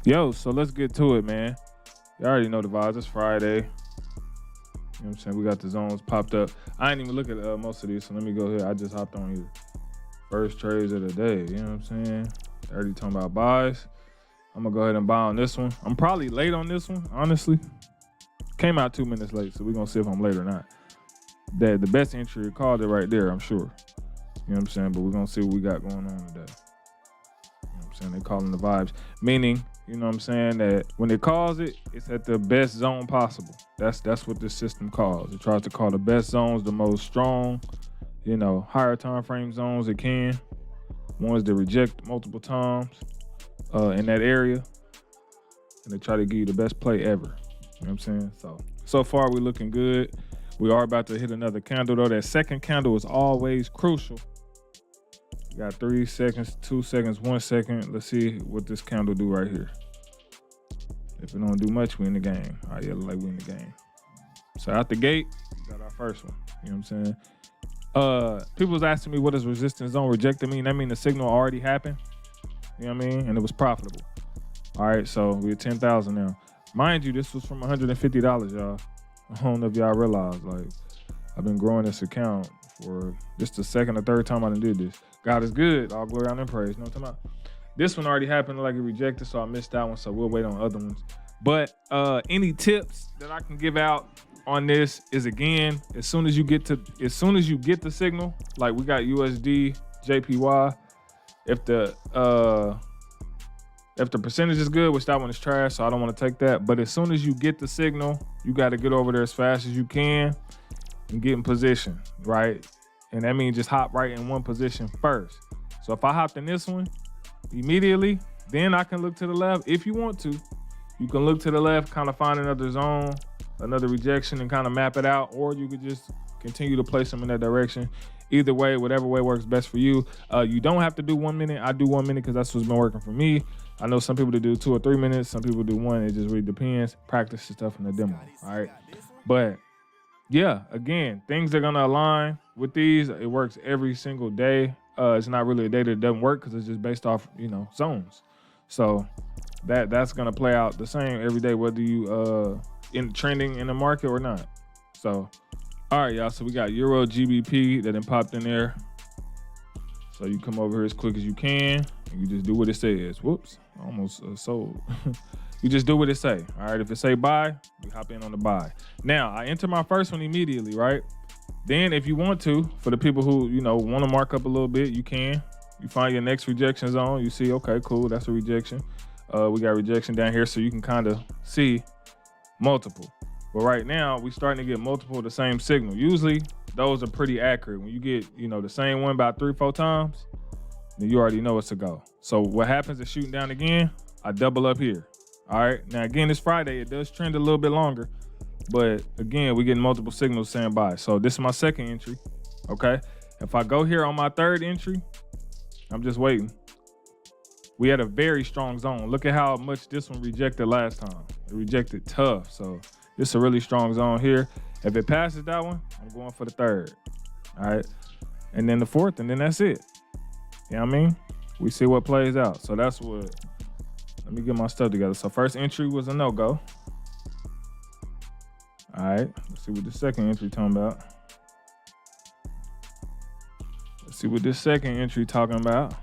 Yo, so let's get to it, man. You already know the vibes. It's Friday. You know what I'm saying? We got the zones popped up. I ain't even look at most of these, so let me go here. I just hopped on here. First trades of the day. You know what I'm saying? Already talking about buys. I'm going to go ahead and buy on this one. I'm probably late on this one, honestly. Came out 2 minutes late, so we're going to see if I'm late or not. The best entry called it right there, I'm sure. You know what I'm saying? But we're going to see what we got going on today. You know what I'm saying? They calling the vibes. Meaning, you know what I'm saying, that when it calls it, it's at the best zone possible. That's what this system calls. It tries to call the best zones, the most strong, higher time frame zones it can. Ones that reject multiple times in that area. And they try to give you the best play ever. You know what I'm saying? So far we're looking good. We are about to hit another candle though. That second candle is always crucial. We got 3 seconds, 2 seconds, 1 second. Let's see what this candle do right here. If it don't do much, we in the game. All right, yeah, look like we in the game. So out the gate, we got our first one. You know what I'm saying? People was asking me what does resistance zone rejected mean? That mean the signal already happened. You know what I mean? And it was profitable. All right, so we're at 10,000 now. Mind you, this was from $150, y'all. I don't know if y'all realize, like, I've been growing this account for just the second or third time I done did this. God is good. All glory, honor, and praise. You know what I'm talking about? This one already happened, like it rejected, so I missed that one, so we'll wait on other ones. But any tips that I can give out on this is, again, as soon as you get the signal, like we got USD, JPY, if the percentage is good, which that one is trash, so I don't want to take that. But as soon as you get the signal, you got to get over there as fast as you can and get in position, right? And that means just hop right in one position first. So if I hopped in this one immediately, then I can look to the left. If you want to, you can look to the left, kind of find another zone, another rejection, and kind of map it out. Or you could just continue to place them in that direction. Either way, whatever way works best for you. You don't have to do 1 minute. I do 1 minute because that's what's been working for me. I know some people that do 2 or 3 minutes. Some people do 1. It just really depends. Practice the stuff in the demo. All right. But yeah, again, things are gonna align with these. It works every single day. It's not really a day that doesn't work because it's just based off, zones. So that's gonna play out the same every day, whether you in trending in the market or not. So, all right, y'all. So we got Euro GBP that then popped in there. So you come over here as quick as you can, and you just do what it says. Whoops, almost sold. You just do what it say. All right, if it say buy, we hop in on the buy. Now, I enter my first one immediately, right? Then if you want to, for the people who, want to mark up a little bit, you can. You find your next rejection zone. You see, okay, cool, that's a rejection. We got rejection down here, so you can kind of see multiple. But right now, we starting to get multiple of the same signal. Usually, those are pretty accurate. When you get, the same one about 3-4 times, then you already know it's a go. So what happens is shooting down again, I double up here. All right, now again, it's Friday. It does trend a little bit longer. But again, we're getting multiple signals saying buy. So this is my second entry, okay? If I go here on my third entry, I'm just waiting. We had a very strong zone. Look at how much this one rejected last time. It rejected tough, so this is a really strong zone here. If it passes that one, I'm going for the third, all right? And then the fourth, and then that's it. You know what I mean? We see what plays out. So that's what, let me get my stuff together. So first entry was a no-go. All right, let's see what the second entry talking about. Let's see what this second entry talking about.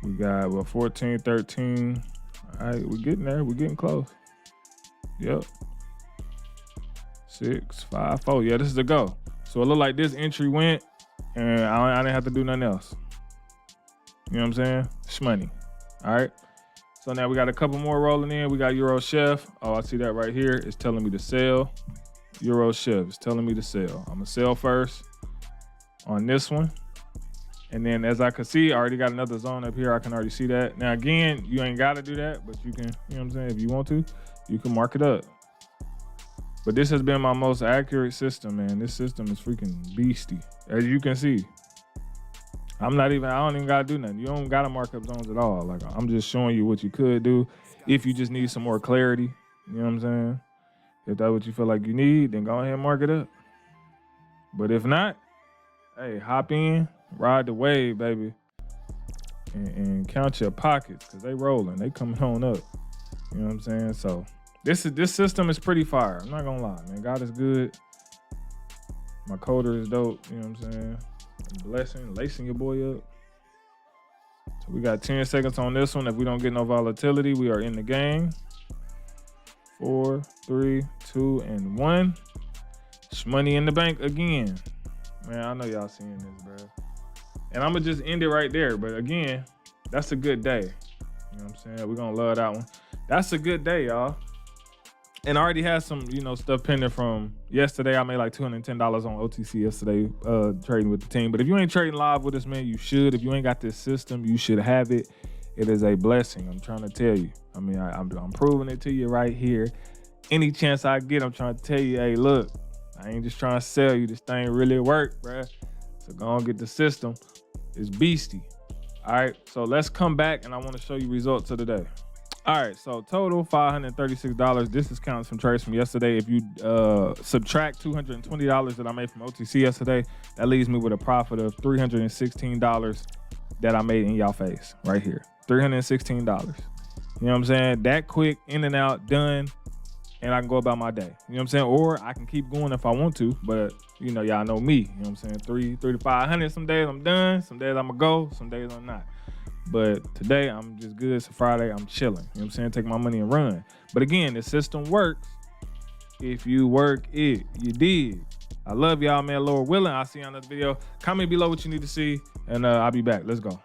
We got, 14, 13. All right, we're getting there. We're getting close. Yep. 6, 5, 4. Yeah, this is the go. So it looked like this entry went, and I didn't have to do nothing else. You know what I'm saying? Shmoney. All right. So now we got a couple more rolling in. We got Euro Chef. Oh, I see that right here. It's telling me to sell. Euro Chef is telling me to sell. I'm going to sell first on this one. And then as I can see, I already got another zone up here. I can already see that. Now, again, you ain't got to do that, but you can, you know what I'm saying? If you want to, you can mark it up. But this has been my most accurate system, man. This system is freaking beastie, as you can see. I don't even gotta do nothing. You don't gotta mark up zones at all. Like, I'm just showing you what you could do if you just need some more clarity. You know what I'm saying? If that's what you feel like you need, then go ahead and mark it up. But if not, hey, hop in, ride the wave, baby. and count your pockets, because they rolling. They coming on up. You know what I'm saying? So this system is pretty fire. I'm not gonna lie, man. God is good. My coder is dope. You know what I'm saying? Blessing, lacing your boy up. So we got 10 seconds on this one. If we don't get no volatility, we are in the game. 4, 3, 2, and 1. Money in the bank again. Man, I know y'all seeing this, bro. And I'm gonna just end it right there. But again, that's a good day. You know what I'm saying? We're gonna love that one. That's a good day, y'all. And I already had some, stuff pending from yesterday. I made like $210 on OTC yesterday, trading with the team. But if you ain't trading live with us, man, you should. If you ain't got this system, you should have it. It is a blessing. I'm trying to tell you. I mean, I'm proving it to you right here. Any chance I get, I'm trying to tell you, hey, look, I ain't just trying to sell you. This thing really work, bruh. So go on, get the system. It's beastie. All right, so let's come back, and I want to show you results of the day. All right, so total $536. This is counting some trades from yesterday. If you subtract $220 that I made from OTC yesterday, that leaves me with a profit of $316 that I made in y'all face right here. $316. You know what I'm saying? That quick, in and out, done, and I can go about my day. You know what I'm saying? Or I can keep going if I want to, but y'all know me. You know what I'm saying? 3 to 500. Some days I'm done. Some days I'm gonna go. Some days I'm not. But today, I'm just good. It's a Friday. I'm chilling. You know what I'm saying? Take my money and run. But again, the system works if you work it. You dig? I love y'all, man. Lord willing, I'll see you on another video. Comment below what you need to see, and I'll be back. Let's go.